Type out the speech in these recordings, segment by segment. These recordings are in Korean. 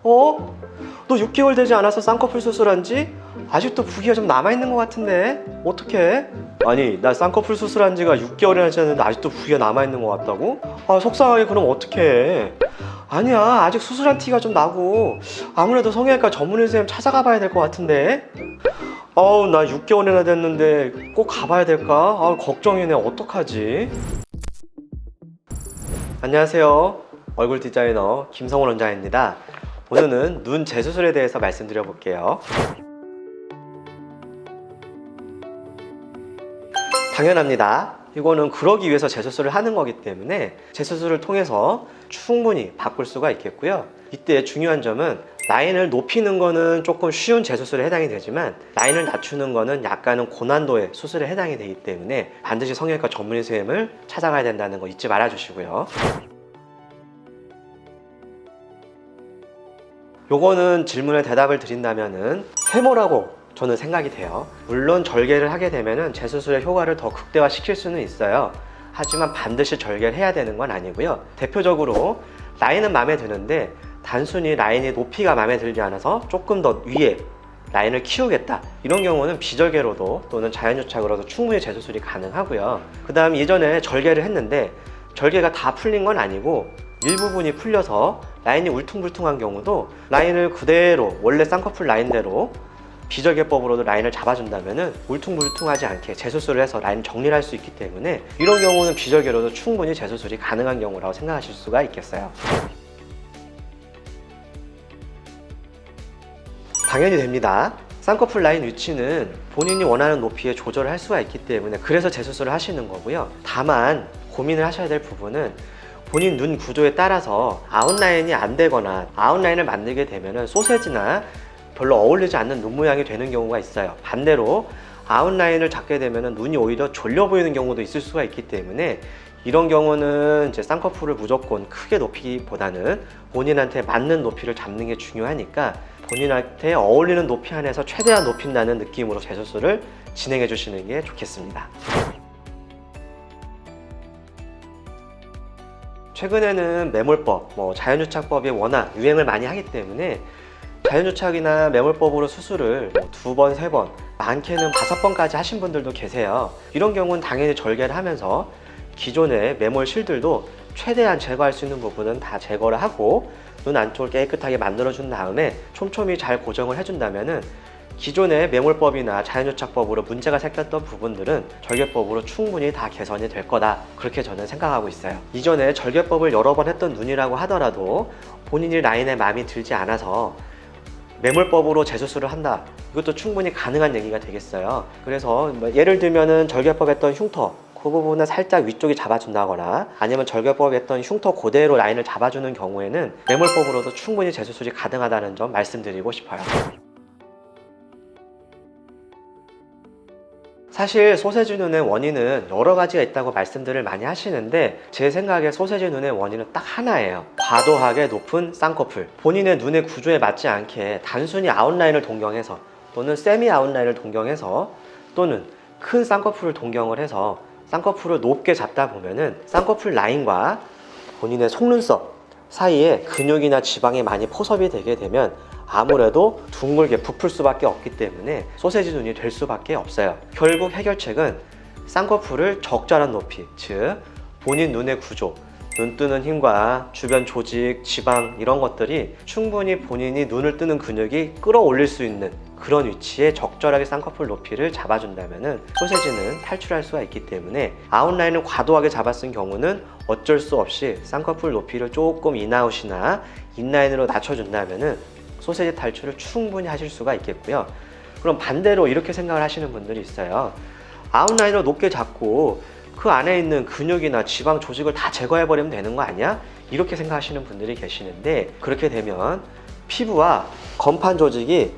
어? 너 6개월 되지 않아서 쌍꺼풀 수술한 지 아직도 부기가 좀 남아있는 것 같은데 어떡해? 아니, 나 쌍꺼풀 수술한 지가 6개월이나 지났는데 아직도 부기가 남아있는 것 같다고? 아, 속상하게. 그럼 어떡해? 아니야, 아직 수술한 티가 좀 나고 아무래도 성형외과 전문의 선생님 찾아가 봐야 될 것 같은데. 어우, 나 6개월이나 됐는데 꼭 가봐야 될까? 아, 걱정이네. 어떡하지? 안녕하세요, 얼굴 디자이너 김성원 원장입니다. 오늘은 눈 재수술에 대해서 말씀드려 볼게요. 당연합니다. 이거는 그러기 위해서 재수술을 하는 거기 때문에 재수술을 통해서 충분히 바꿀 수가 있겠고요. 이때 중요한 점은 라인을 높이는 거는 조금 쉬운 재수술에 해당이 되지만 라인을 낮추는 거는 약간은 고난도의 수술에 해당이 되기 때문에 반드시 성형외과 전문의 선생님을 찾아가야 된다는 거 잊지 말아 주시고요. 요거는 질문에 대답을 드린다면은 세모라고 저는 생각이 돼요. 물론 절개를 하게 되면은 재수술의 효과를 더 극대화시킬 수는 있어요. 하지만 반드시 절개를 해야 되는 건 아니고요. 대표적으로 라인은 마음에 드는데 단순히 라인의 높이가 마음에 들지 않아서 조금 더 위에 라인을 키우겠다, 이런 경우는 비절개로도 또는 자연유착으로도 충분히 재수술이 가능하고요. 그 다음 예전에 절개를 했는데 절개가 다 풀린 건 아니고 일부분이 풀려서 라인이 울퉁불퉁한 경우도 라인을 그대로 원래 쌍꺼풀 라인대로 비절개법으로도 라인을 잡아준다면 울퉁불퉁하지 않게 재수술을 해서 라인 정리를 할 수 있기 때문에 이런 경우는 비절개로도 충분히 재수술이 가능한 경우라고 생각하실 수가 있겠어요. 당연히 됩니다. 쌍꺼풀 라인 위치는 본인이 원하는 높이에 조절을 할 수가 있기 때문에 그래서 재수술을 하시는 거고요. 다만 고민을 하셔야 될 부분은 본인 눈 구조에 따라서 아웃라인이 안 되거나 아웃라인을 만들게 되면 소세지나 별로 어울리지 않는 눈 모양이 되는 경우가 있어요. 반대로 아웃라인을 잡게 되면 눈이 오히려 졸려 보이는 경우도 있을 수가 있기 때문에 이런 경우는 이제 쌍꺼풀을 무조건 크게 높이기보다는 본인한테 맞는 높이를 잡는 게 중요하니까 본인한테 어울리는 높이 안에서 최대한 높인다는 느낌으로 재수술을 진행해 주시는 게 좋겠습니다. 최근에는 매몰법, 자연유착법이 워낙 유행을 많이 하기 때문에 자연유착이나 매몰법으로 수술을 2번, 3번, 많게는 5번까지 하신 분들도 계세요. 이런 경우는 당연히 절개를 하면서 기존의 매몰 실들도 최대한 제거할 수 있는 부분은 다 제거를 하고 눈 안쪽을 깨끗하게 만들어준 다음에 촘촘히 잘 고정을 해준다면 기존의 매몰법이나 자연유착법으로 문제가 생겼던 부분들은 절개법으로 충분히 다 개선이 될 거다, 그렇게 저는 생각하고 있어요. 이전에 절개법을 여러 번 했던 눈이라고 하더라도 본인이 라인에 마음이 들지 않아서 매몰법으로 재수술을 한다, 이것도 충분히 가능한 얘기가 되겠어요. 그래서 예를 들면은 절개법 했던 흉터 그 부분을 살짝 위쪽이 잡아준다거나 아니면 절개법 했던 흉터 그대로 라인을 잡아주는 경우에는 매몰법으로도 충분히 재수술이 가능하다는 점 말씀드리고 싶어요. 사실 소세지 눈의 원인은 여러 가지가 있다고 말씀들을 많이 하시는데 제 생각에 소세지 눈의 원인은 딱 하나예요. 과도하게 높은 쌍꺼풀. 본인의 눈의 구조에 맞지 않게 단순히 아웃라인을 동경해서 또는 세미 아웃라인을 동경해서 또는 큰 쌍꺼풀을 동경을 해서 쌍꺼풀을 높게 잡다 보면은 쌍꺼풀 라인과 본인의 속눈썹 사이에 근육이나 지방이 많이 포섭이 되게 되면 아무래도 둥글게 부풀 수밖에 없기 때문에 소세지 눈이 될 수밖에 없어요. 결국 해결책은 쌍꺼풀을 적절한 높이, 즉 본인 눈의 구조, 눈 뜨는 힘과 주변 조직, 지방 이런 것들이 충분히 본인이 눈을 뜨는 근육이 끌어올릴 수 있는 그런 위치에 적절하게 쌍꺼풀 높이를 잡아준다면 소세지는 탈출할 수가 있기 때문에 아웃라인을 과도하게 잡았을 경우는 어쩔 수 없이 쌍꺼풀 높이를 조금 인아웃이나 인라인으로 낮춰준다면 소세지 탈출을 충분히 하실 수가 있겠고요. 그럼 반대로 이렇게 생각을 하시는 분들이 있어요. 아웃라인을 높게 잡고 그 안에 있는 근육이나 지방 조직을 다 제거해버리면 되는 거 아니야? 이렇게 생각하시는 분들이 계시는데 그렇게 되면 피부와 건판 조직이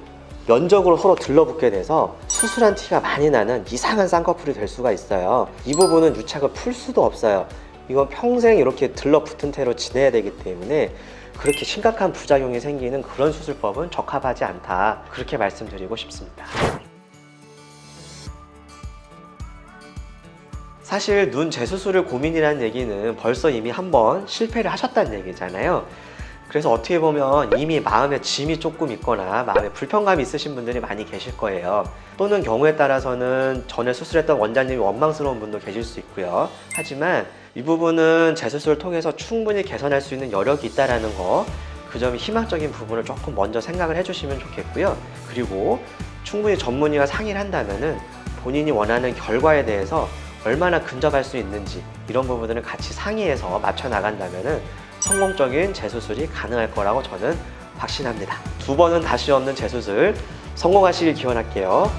면적으로 서로 들러붙게 돼서 수술한 티가 많이 나는 이상한 쌍꺼풀이 될 수가 있어요. 이 부분은 유착을 풀 수도 없어요. 이건 평생 이렇게 들러붙은 채로 지내야 되기 때문에 그렇게 심각한 부작용이 생기는 그런 수술법은 적합하지 않다, 그렇게 말씀드리고 싶습니다. 사실 눈 재수술을 고민이라는 얘기는 벌써 이미 한번 실패를 하셨다는 얘기잖아요. 그래서 어떻게 보면 이미 마음에 짐이 조금 있거나 마음에 불편감이 있으신 분들이 많이 계실 거예요. 또는 경우에 따라서는 전에 수술했던 원장님이 원망스러운 분도 계실 수 있고요. 하지만 이 부분은 재수술을 통해서 충분히 개선할 수 있는 여력이 있다는 거, 그 점이 희망적인 부분을 조금 먼저 생각을 해주시면 좋겠고요. 그리고 충분히 전문의와 상의를 한다면은 본인이 원하는 결과에 대해서 얼마나 근접할 수 있는지 이런 부분들을 같이 상의해서 맞춰 나간다면은 성공적인 재수술이 가능할 거라고 저는 확신합니다. 2번은 다시 없는 재수술 성공하시길 기원할게요.